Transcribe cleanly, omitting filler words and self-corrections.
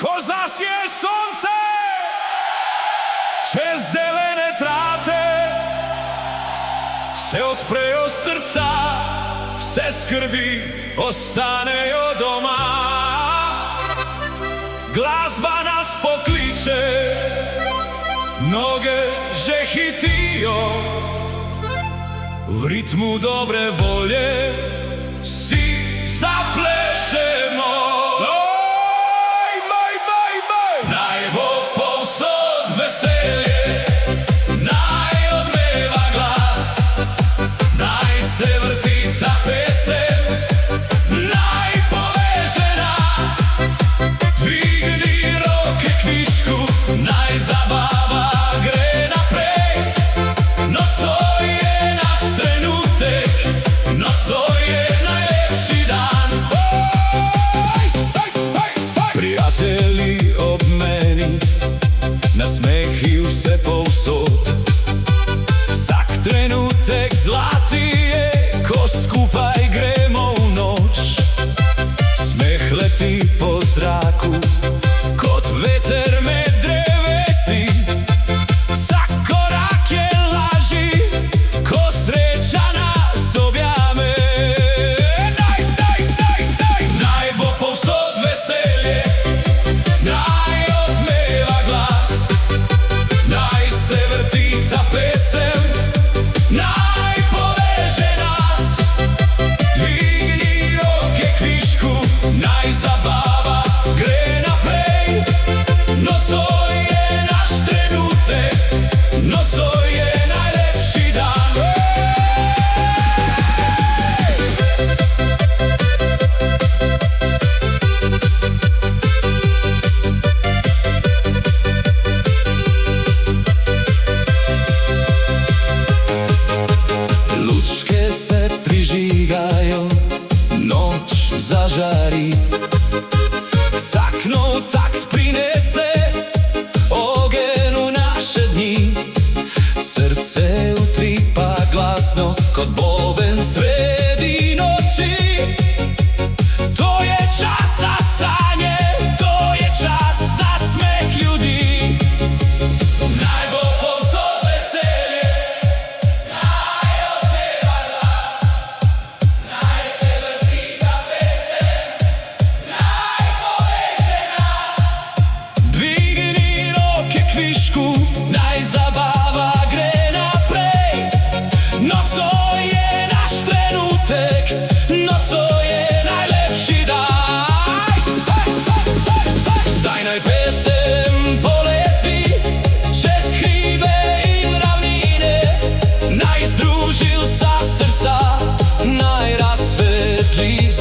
Ko zasije sunce čez zelene trate, se odprejo srca, vse skrbi ostanejo doma. Glasba nas pokliče, noge že hitijo, v ritmu dobre volje si zaplešemo. Naj bo povsod veselje, naj odmeva glas, naj se vrti ta pesem, naj poveže nas. Dvigni roke kvišku, naj zabava gre naprej. Nocoj je naš trenutek, nocoj je najlepši dan. Prijatelji ob meni, nasmehi vse povsod. Vsak trenutek zlati je, ko skupaj gremo v noč. Smeh leti po zraku, kot veter med drevesi. Vsak korak je lažji, ko sreča nas objame. Naj bo povsod veselje, naj odmeva glas, naj se vrti ta pesem, naj poveže nas. Dvigni roke kvišku, naj zabava gre naprej. Nocoj je naš trenutek, nocoj je najlepši dan. Lučke se prižigajo, noč zažari. Vsak nov takt prinese ogenj v naše dni. Srce utripa glasno, kot boben sredi noči. To je čas za sanje, to je čas za smeh ljudi. Naj bo povsod veselje, naj odmeva glas, naj se vrti ta pesem, naj poveže nas. Dvigni roke kvišku, naj zabava gre naprej. Nocoj je naš trenutek, nocoj je najlepši dan. Zdaj naj pesem poleti čez hribe in ravnine, naj združi vsa srca, naj razsvetli